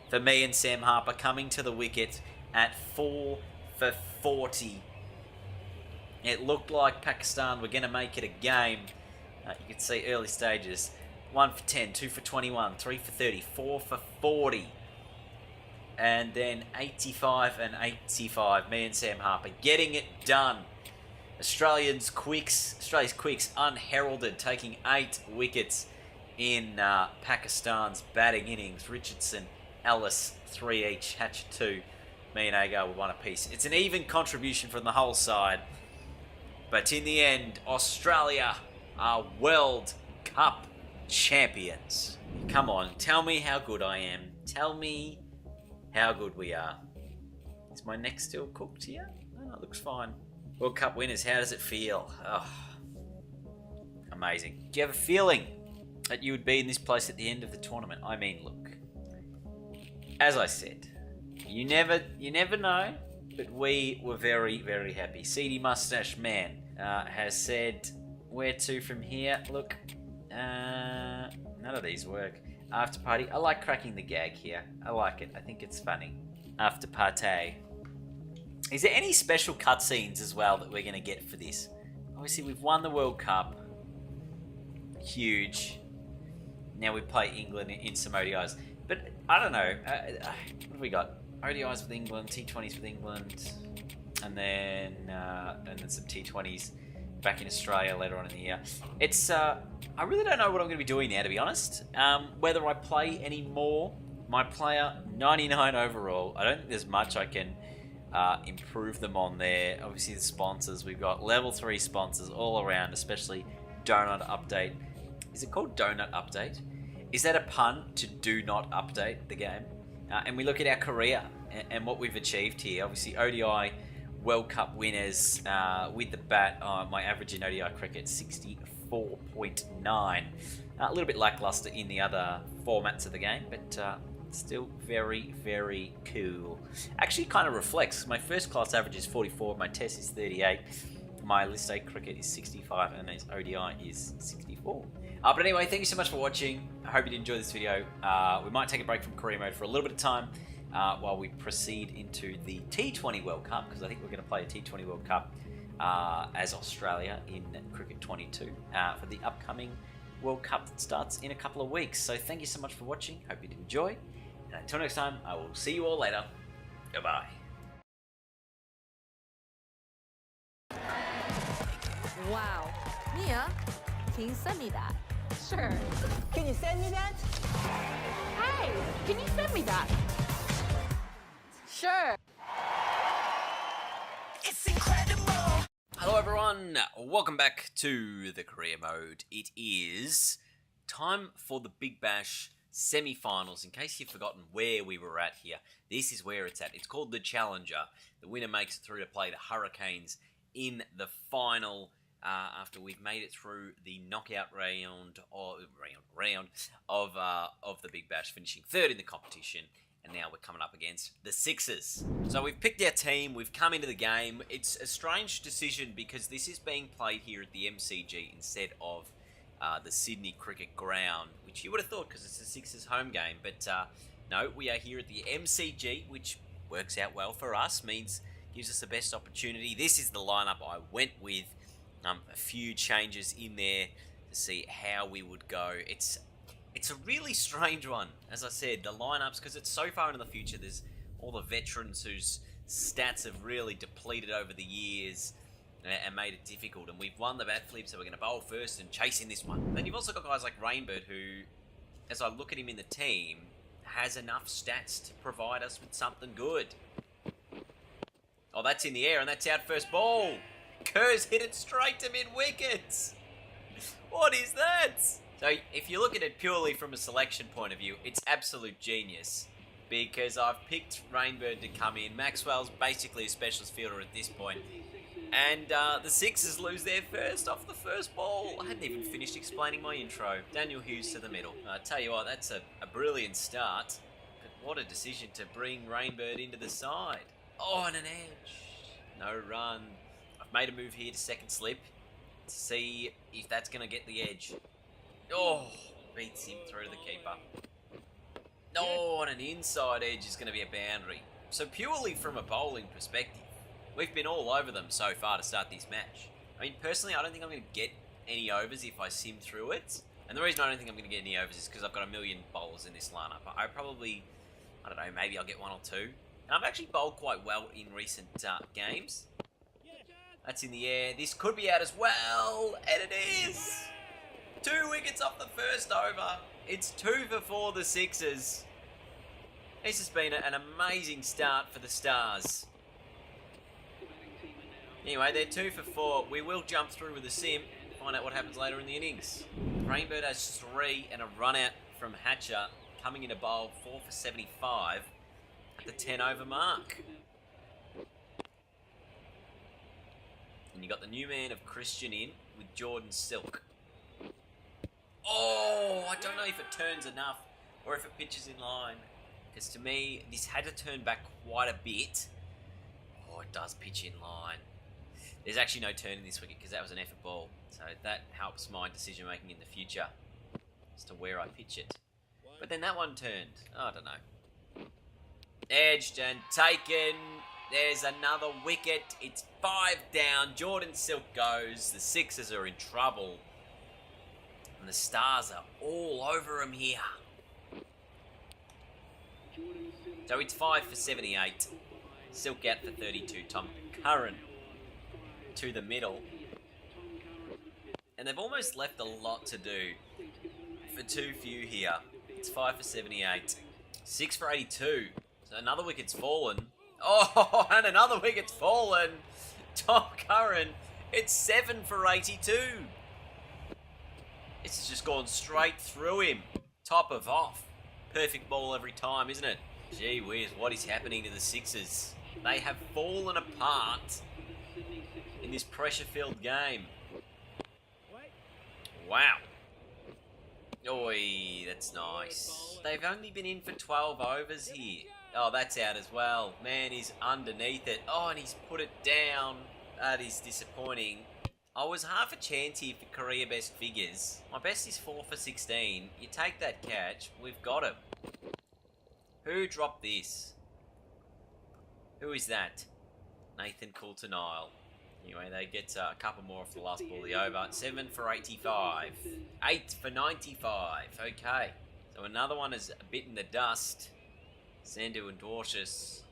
for me and Sam Harper, coming to the wicket at 4 for 40. It looked like Pakistan were going to make it a game. You can see early stages. 1 for 10, 2 for 21, 3 for 30, 4 for 40. And then 85 and 85. Me and Sam Harper getting it done. Australia's quicks unheralded, taking 8 wickets in Pakistan's batting innings. Richardson, Ellis, 3 each, Hatcher 2. Me and Agar with 1 apiece. It's an even contribution from the whole side. But in the end, Australia are World Cup champions. Come on, tell me how good I am. Tell me how good we are. Is my neck still cooked here? No, it looks fine. World Cup winners, how does it feel? Oh, amazing. Do you have a feeling that you would be in this place at the end of the tournament? I mean, look, as I said, you never know, but we were very, very happy. Seedy Mustache Man has said, where to from here? Look, none of these work. After party. I like cracking the gag here. I like it. I think it's funny. After party. Is there any special cutscenes as well that we're going to get for this? Obviously, we've won the World Cup. Huge. Now we play England in some ODIs. But I don't know. What have we got? ODIs with England, T20s with England, and then some T20s back in Australia later on in the year. It's I really don't know what I'm going to be doing now, to be honest. Whether I play any more. My player 99 overall. I don't think there's much I can improve them on there. Obviously the sponsors, we've got level 3 sponsors all around, especially Donut Update. Is it called Donut Update? Is that a pun to do not update the game? And we look at our career and what we've achieved here. Obviously ODI World Cup winners with the bat. My average in ODI cricket 64.9. A little bit lackluster in the other formats of the game, but still very, very cool. Actually kind of reflects. My first class average is 44, my test is 38, my list A cricket is 65, and this ODI is 64. But anyway, thank you so much for watching. I hope you did enjoy this video. We might take a break from career mode for a little bit of time while we proceed into the T20 World Cup, because I think we're going to play a T20 World Cup as Australia in Cricket 22 for the upcoming World Cup that starts in a couple of weeks. So thank you so much for watching. Hope you did enjoy. And until next time, I will see you all later. Goodbye. Wow. Mia, can you send me that? Sure. Can you send me that? Hey, can you send me that? Sure. It's incredible. Hello everyone, welcome back to the career mode. It is time for the Big Bash semi-finals. In case you've forgotten where we were at here, this is where it's at. It's called the Challenger. The winner makes it through to play the Hurricanes in the final after we've made it through the knockout round of the Big Bash, finishing third in the competition. And now we're coming up against the Sixers. So we've picked our team, we've come into the game. It's a strange decision because this is being played here at the MCG instead of the Sydney Cricket Ground, which you would have thought because it's the Sixers home game. But no, we are here at the MCG, which works out well for us, gives us the best opportunity. This is the lineup I went with. A few changes in there to see how we would go. It's a really strange one, as I said, the lineups, because it's so far into the future. There's all the veterans whose stats have really depleted over the years and made it difficult. And we've won the bat flip, so we're going to bowl first and chase in this one. Then you've also got guys like Rainbird, who, as I look at him in the team, has enough stats to provide us with something good. Oh, that's in the air, and that's out first ball. Kerr's hit it straight to mid-wickets. What is that? So if you look at it purely from a selection point of view, it's absolute genius. Because I've picked Rainbird to come in. Maxwell's basically a specialist fielder at this point. And the Sixers lose their first off the first ball. I hadn't even finished explaining my intro. Daniel Hughes to the middle. I tell you what, that's a brilliant start. But what a decision to bring Rainbird into the side. Oh, and an edge. No run. I've made a move here to second slip to see if that's going to get the edge. Oh, beats him through to the keeper. Oh, and an inside edge is going to be a boundary. So purely from a bowling perspective, we've been all over them so far to start this match. I mean, personally, I don't think I'm going to get any overs if I sim through it. And the reason I don't think I'm going to get any overs is because I've got a million bowlers in this lineup. I don't know, maybe I'll get one or two. And I've actually bowled quite well in recent games. That's in the air. This could be out as well, and it is. 2 wickets off the first over. It's 2 for 4, the Sixers. This has been an amazing start for the Stars. Anyway, they're 2 for 4. We will jump through with a sim, find out what happens later in the innings. Rainbird has 3 and a run out from Hatcher, coming in to bowl 4 for 75 at the 10 over mark. And you got the new man of Christian in with Jordan Silk. Oh, I don't know if it turns enough or if it pitches in line. Because to me, this had to turn back quite a bit. Oh, it does pitch in line. There's actually no turn in this wicket because that was an effort ball. So that helps my decision making in the future as to where I pitch it. But then that one turned. Oh, I don't know. Edged and taken. There's another wicket. It's 5 down. Jordan Silk goes. The Sixers are in trouble. And the Stars are all over him here. So it's 5 for 78. Silk out for 32. Tom Curran to the middle. And they've almost left a lot to do for too few here. It's 5 for 78. 6 for 82. So another wicket's fallen. Oh, and another wicket's fallen. Tom Curran, it's 7 for 82. This has just gone straight through him. Top of off. Perfect ball every time, isn't it? Gee whiz, what is happening to the Sixers? They have fallen apart in this pressure-filled game. Wow. Oi, that's nice. They've only been in for 12 overs here. Oh, that's out as well. Man, he's underneath it. Oh, and he's put it down. That is disappointing. I was half a chance here for career best figures. My best is 4 for 16. You take that catch, we've got him. Who dropped this? Who is that? Nathan Coulter-Nile. Anyway, they get a couple more off the last ball of the over. 7 for 85. 8 for 95. Okay. So another one is bitten the dust. Sandhu and Dorcas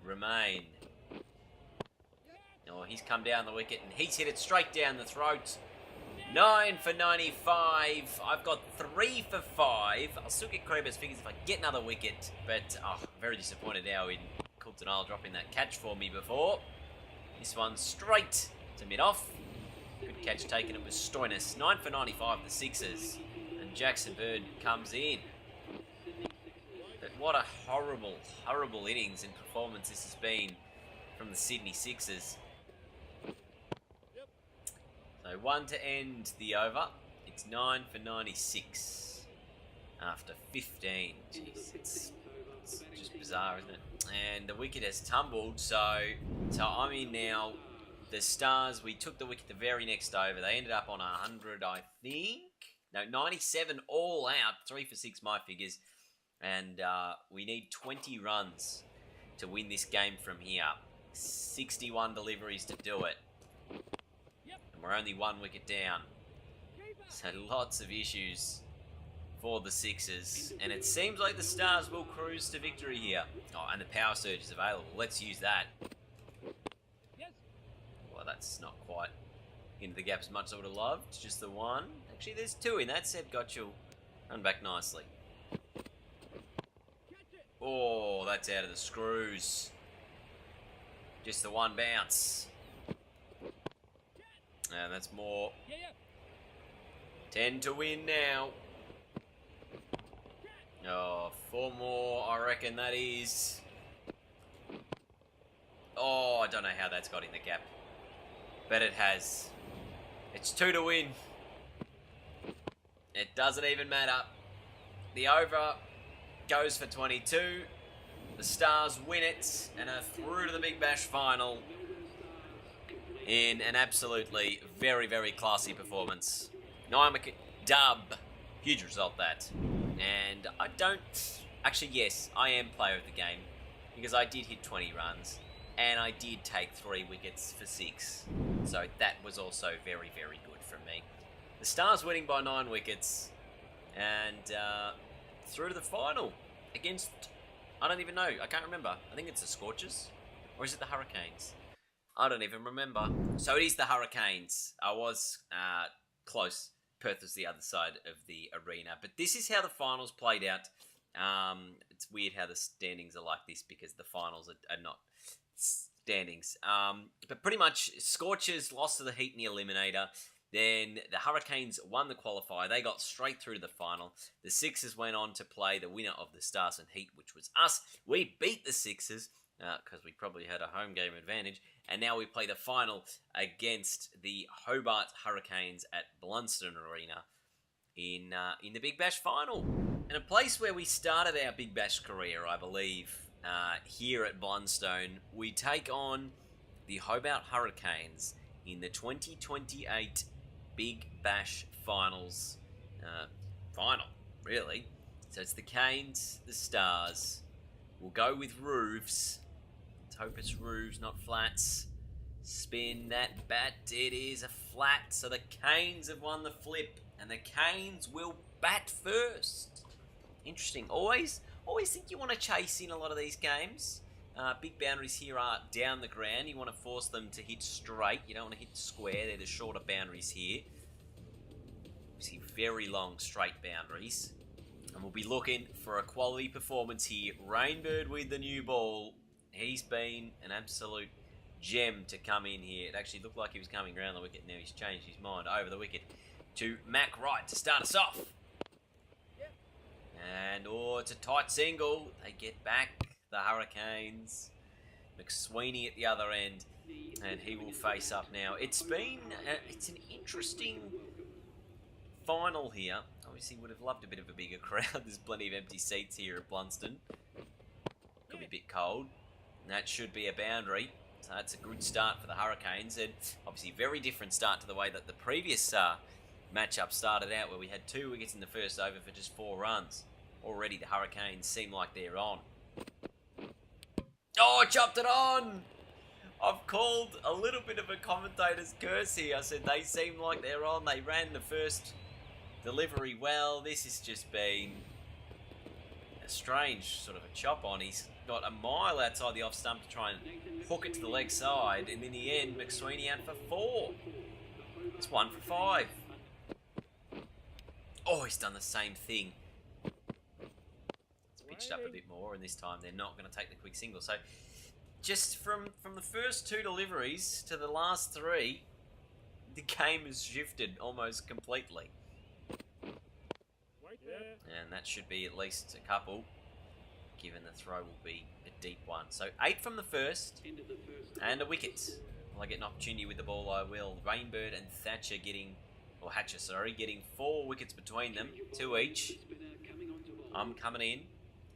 remain. Oh, he's come down the wicket and he's hit it straight down the throat. 9 for 95. I've got 3 for 5. I'll still get career best figures if I get another wicket. But, very disappointed now in Coulter-Nile dropping that catch for me before. This one's straight to mid-off. Good catch taken. It was Stoinis. 9 for 95, the Sixers. And Jackson Bird comes in. what a horrible, horrible innings and performance this has been from the Sydney Sixers. So 1 to end the over. It's 9 for 96 after 15. Jeez, it's just bizarre, isn't it? And the wicket has tumbled, so I'm in now. The Stars, we took the wicket the very next over. They ended up on 100, I think. No, 97 all out. 3 for 6, my figures. And we need 20 runs to win this game from here. 61 deliveries to do it. And we're only 1 wicket down. So lots of issues for the Sixers. And it seems like the Stars will cruise to victory here. Oh, and the power surge is available. Let's use that. Well, that's not quite into the gap as much as I would have loved. Just the one. Actually, there's 2 in that. Seb Gotchell run back nicely. Oh, that's out of the screws. Just the one bounce. And that's more. 10 to win now. Oh, 4 more, I reckon that is. Oh, I don't know how that's got in the gap. But it has. It's 2 to win. It doesn't even matter. The over goes for 22. The Stars win it and are through to the Big Bash final in an absolutely very, very classy performance. 9-wicket dub. Huge result, that. And I don't... Actually, yes, I am player of the game because I did hit 20 runs and I did take 3 wickets for 6. So that was also very, very good from me. The Stars winning by 9 wickets and through to the final against... I don't even know. I can't remember. I think it's the Scorchers. Or is it the Hurricanes? I don't even remember. So it is the Hurricanes. I was close. Perth was the other side of the arena. But this is how the finals played out. It's weird how the standings are like this because the finals are not standings. But pretty much Scorchers lost to the Heat in the Eliminator. Then the Hurricanes won the qualifier. They got straight through to the final. The Sixers went on to play the winner of the Stars and Heat, which was us. We beat the Sixers because we probably had a home game advantage. And now we play the final against the Hobart Hurricanes at Blunston Arena in the Big Bash final. And a place where we started our Big Bash career, I believe, here at Blundstone. We take on the Hobart Hurricanes in the 2028 Big Bash Finals. Final, really. So it's the Canes, the Stars. We'll go with roofs. Let's hope it's roofs, not flats. Spin that bat. It is a flat. So the Canes have won the flip. And the Canes will bat first. Interesting. Always think you want to chase in a lot of these games. Big boundaries here are down the ground. You want to force them to hit straight. You don't want to hit square. They're the shorter boundaries here. You see very long straight boundaries. And we'll be looking for a quality performance here. Rainbird with the new ball. He's been an absolute gem to come in here. It actually looked like he was coming around the wicket. Now he's changed his mind over the wicket to Mac Wright to start us off. And, it's a tight single. They get back, the Hurricanes. McSweeney at the other end. And he will face up now. It's an interesting final here. Obviously would have loved a bit of a bigger crowd. There's plenty of empty seats here at Blunston. Could be a bit cold. And that should be a boundary. So that's a good start for the Hurricanes. And obviously very different start to the way that the previous matchup started out, where we had 2 wickets in the first over for just 4 runs. Already the Hurricanes seem like they're on. Oh, chopped it on! I've called a little bit of a commentator's curse here. I said they seem like they're on. They ran the first delivery well. This has just been a strange sort of a chop on. He's got a mile outside the off stump to try and hook it to the leg side. And in the end, McSweeney out for 4. It's 1 for 5. Oh, he's done the same thing. It's pitched up a bit more, and this time they're not going to take the quick single. So just from the first 2 deliveries to the last 3, the game has shifted almost completely. And that should be at least a couple. given the throw will be a deep one. So 8 from the first, and a wicket. Will I get an opportunity with the ball? I will. Rainbird and Hatcher getting 4 wickets between them, 2 each. I'm coming in.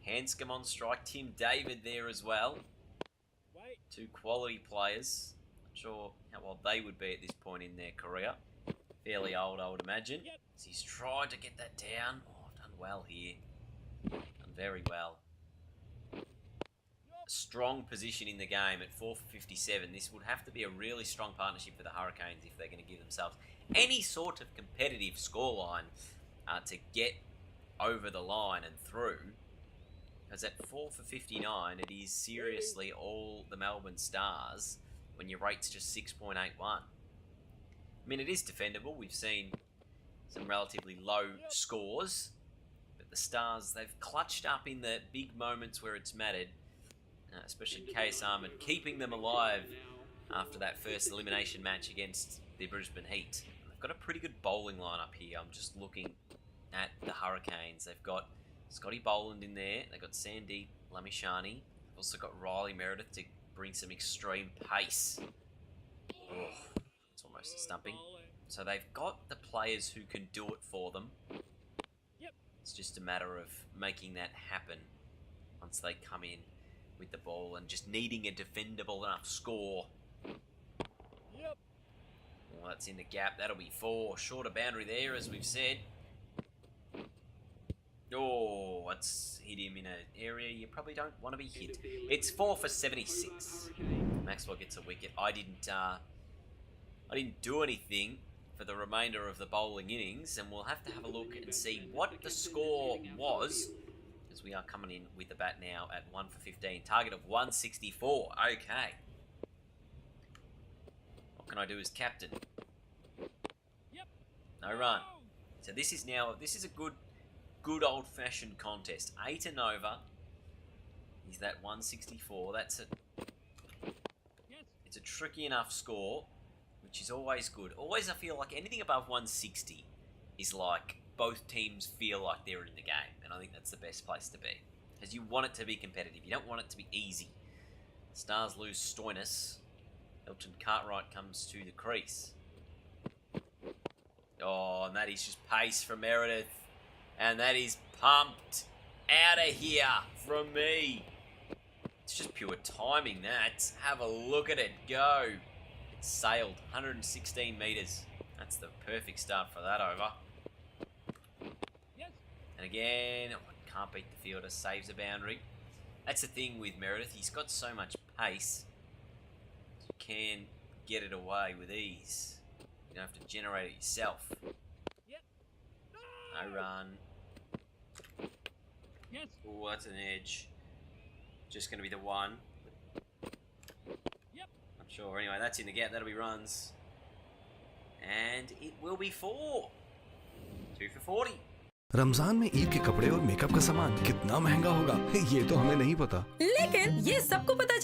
Hanscom on strike. Tim David there as well. 2 quality players. Not sure how old they would be at this point in their career. Fairly old, I would imagine. As he's tried to get that down. Oh, I've done well here. Done very well. A strong position in the game at 4 for 57. This would have to be a really strong partnership for the Hurricanes if they're going to give themselves any sort of competitive scoreline to get over the line and through. Because at 4 for 59, it is seriously all the Melbourne Stars when your rate's just 6.81. I mean, it is defendable. We've seen some relatively low scores, but the Stars, they've clutched up in the big moments where it's mattered, especially Case Armand, keeping them alive after that first elimination match against the Brisbane Heat. They've got a pretty good bowling lineup here. I'm just looking at the Hurricanes. They've got Scotty Boland in there. They've got Sandeep Lamishani. They've also got Riley Meredith to bring some extreme pace. Oh, it's almost a stumping. So they've got the players who can do it for them. It's just a matter of making that happen once they come in with the ball and just needing a defendable enough score. Well, that's in the gap. That'll be 4. Shorter boundary there, as we've said. Oh, that's hit him in an area you probably don't want to be hit. It's 4 for 76. Maxwell gets a wicket. I didn't do anything for the remainder of the bowling innings, and we'll have to have a look and see what the score was, as we are coming in with the bat now at 1 for 15. Target of 164. Okay. What can I do as captain? No run. So this is a good old-fashioned contest. 8 and over is that 164. It's a tricky enough score, which is always good. Always I feel like anything above 160 is like both teams feel like they're in the game, and I think that's the best place to be. Because you want it to be competitive. You don't want it to be easy. Stars lose Stoinis. Elton Cartwright comes to the crease. Oh, and that is just pace from Meredith. And that is pumped out of here from me. It's just pure timing, that. Have a look at it go. It sailed 116 metres. That's the perfect start for that over. And again, can't beat the fielder, saves a boundary. That's the thing with Meredith. He's got so much pace. You can get it away with ease. You don't have to generate it yourself. No run. Oh, that's an edge. Just going to be the 1. Not sure. Anyway, that's in the gap. That'll be runs. And it will be 4. 2 for 40. Ramzan में ईद के कपड़े और makeup का सामान कितना महंगा होगा ये तो हमें नहीं पता। लेकिन ये सबको पता